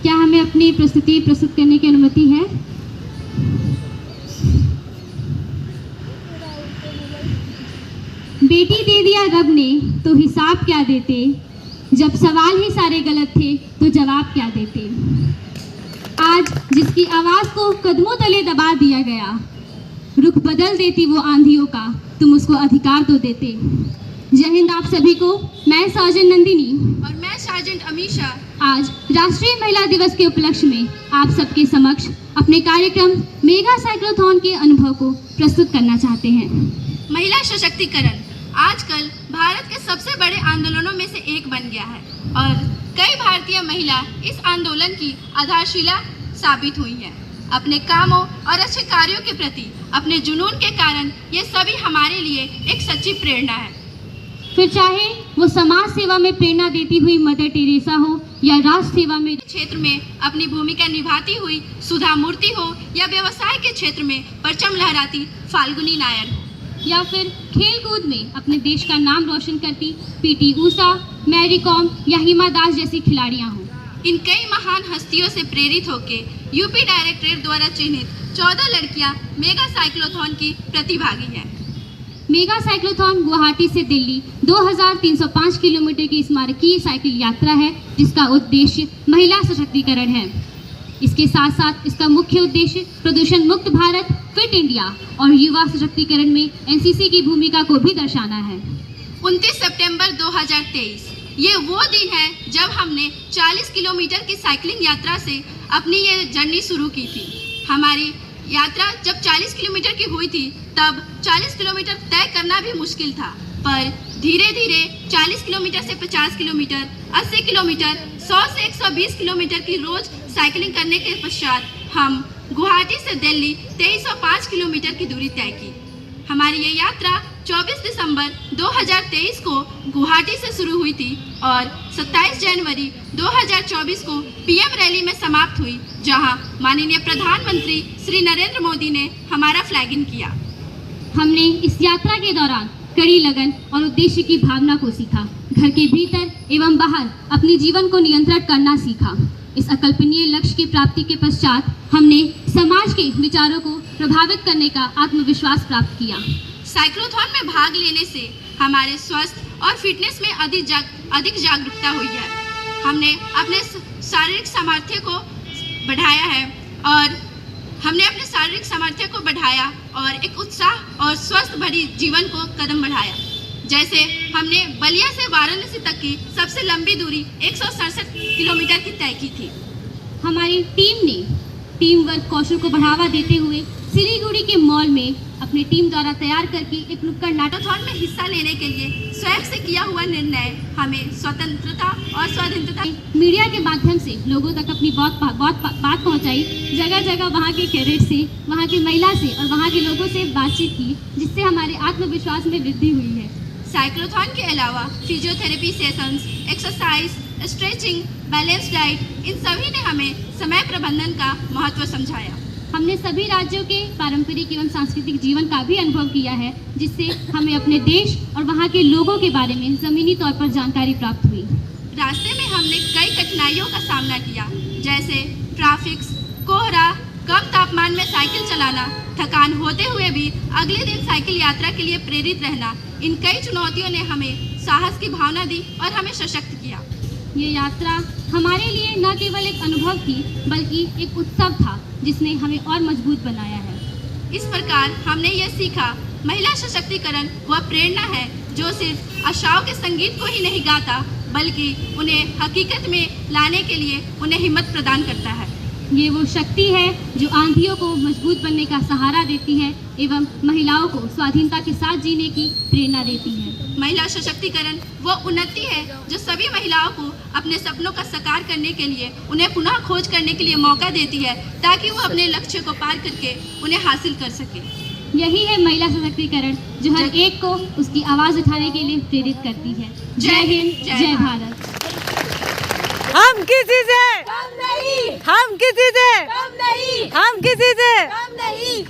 क्या हमें अपनी प्रस्तुति प्रस्तुत करने की अनुमति है? बेटी दे दिया रब ने तो हिसाब क्या देते, जब सवाल ही सारे गलत थे तो जवाब क्या देते। आज जिसकी आवाज़ को कदमों तले दबा दिया गया, रुख बदल देती वो आंधियों का, तुम उसको अधिकार तो देते। जय हिंद आप सभी को। मैं सार्जेंट नंदिनी और मैं सार्जेंट अमीशा आज राष्ट्रीय महिला दिवस के उपलक्ष्य में आप सबके समक्ष अपने कार्यक्रम मेगा साइक्लोथॉन के अनुभव को प्रस्तुत करना चाहते हैं। महिला सशक्तिकरण आजकल भारत के सबसे बड़े आंदोलनों में से एक बन गया है और कई भारतीय महिला इस आंदोलन की आधारशिला साबित हुई है। अपने कामों और अच्छे कार्यों के प्रति अपने जुनून के कारण ये सभी हमारे लिए एक सच्ची प्रेरणा है। फिर चाहे वो समाज सेवा में प्रेरणा देती हुई मदर टेरेसा हो या राष्ट्र सेवा में क्षेत्र में अपनी भूमिका निभाती हुई सुधा मूर्ति हो या व्यवसाय के क्षेत्र में परचम लहराती फाल्गुनी नायर हो या फिर खेल कूद में अपने देश का नाम रोशन करती पीटी ऊषा, मैरी कॉम या हिमा दास जैसी खिलाड़ियां हों। इन कई महान हस्तियों से प्रेरित होकर यूपी डायरेक्टरेट द्वारा चिन्हित 14 लड़कियां मेगा साइक्लोथॉन की प्रतिभागी हैं। मेगा साइक्लोथॉन गुवाहाटी से दिल्ली 2305 किलोमीटर की स्मारकीय साइकिल यात्रा है, जिसका उद्देश्य महिला सशक्तिकरण है। इसके साथ साथ इसका मुख्य उद्देश्य प्रदूषण मुक्त भारत, फिट इंडिया और युवा सशक्तिकरण में एनसीसी की भूमिका को भी दर्शाना है। 29 सितंबर 2023 ये वो दिन है जब हमने 40 किलोमीटर की साइकिलिंग यात्रा से अपनी ये जर्नी शुरू की थी। हमारी यात्रा जब 40 किलोमीटर की हुई थी तब 40 किलोमीटर तय करना भी मुश्किल था, पर धीरे धीरे 40 किलोमीटर से 50 किलोमीटर, 80 किलोमीटर, 100 से 120 किलोमीटर की रोज साइकिलिंग करने के पश्चात हम गुवाहाटी से दिल्ली 2305 किलोमीटर की दूरी तय की। हमारी ये यात्रा 24 दिसंबर 2023 को गुवाहाटी से शुरू हुई थी और 27 जनवरी 2024 को पीएम रैली में समाप्त हुई, जहां माननीय प्रधानमंत्री श्री नरेंद्र मोदी ने हमारा फ्लैगिंग किया। हमने इस यात्रा के दौरान कड़ी लगन और उद्देश्य की भावना को सीखा। घर के भीतर एवं बाहर अपने जीवन को नियंत्रण करना सीखा। इस अकल्पनीय लक्ष्य की प्राप्ति के पश्चात हमने समाज के विचारों को प्रभावित करने का आत्मविश्वास प्राप्त किया। साइक्लोथॉन में भाग लेने से हमारे स्वास्थ्य और फिटनेस में अधिक जागरूकता हुई है। हमने अपने शारीरिक सामर्थ्य को बढ़ाया और एक उत्साह और स्वस्थ भरी जीवन को कदम बढ़ाया। जैसे हमने बलिया से वाराणसी तक की सबसे लंबी दूरी 167 किलोमीटर की तय की थी। हमारी टीम ने टीम वर्क कौशल को बढ़ावा देते हुए सिलीगुड़ी के मॉल में अपनी टीम द्वारा तैयार करके एक नुक्कड़ नाटकथॉन में हिस्सा लेने के लिए स्वयं से किया हुआ निर्णय हमें स्वतंत्रता और स्वाधीनता मीडिया के माध्यम से लोगों तक अपनी बात पहुंचाई। जगह जगह वहां के कैडेट से, वहां की महिला से और वहां के लोगों से बातचीत की, जिससे हमारे आत्मविश्वास में वृद्धि हुई है। साइक्लोथॉन के अलावा physiotherapy sessions, exercise, stretching, balance diet, इन सभी ने हमें समय प्रबंधन का महत्व समझाया। हमने सभी राज्यों के पारंपरिक एवं सांस्कृतिक जीवन का भी अनुभव किया है, जिससे हमें अपने देश और वहाँ के लोगों के बारे में ज़मीनी तौर पर जानकारी प्राप्त हुई। रास्ते में हमने कई कठिनाइयों का सामना किया, जैसे ट्रैफिक, कोहरा, कम तापमान में साइकिल चलाना, थकान होते हुए भी अगले दिन साइकिल यात्रा के लिए प्रेरित रहना। इन कई चुनौतियों ने हमें साहस की भावना दी और हमें सशक्त किया। ये यात्रा हमारे लिए न केवल एक अनुभव थी, बल्कि एक उत्सव था, जिसने हमें और मजबूत बनाया है। इस प्रकार हमने यह सीखा, महिला सशक्तिकरण वह प्रेरणा है जो सिर्फ आशाओं के संगीत को ही नहीं गाता, बल्कि उन्हें हकीकत में लाने के लिए उन्हें हिम्मत प्रदान करता है। ये वो शक्ति है जो आंधियों को मजबूत बनने का सहारा देती है एवं महिलाओं को स्वाधीनता के साथ जीने की प्रेरणा देती है। महिला सशक्तिकरण वो उन्नति है जो सभी महिलाओं को अपने सपनों का साकार करने के लिए, उन्हें पुनः खोज करने के लिए मौका देती है, ताकि वो अपने लक्ष्य को पार करके उन्हें हासिल कर सके। यही है महिला सशक्तिकरण जो हर एक को उसकी आवाज़ उठाने के लिए प्रेरित करती है। जय हिंद, जय भारत। हम किसी से कम नहीं, हम किसी से कम नहीं, हम किसी से कम नहीं।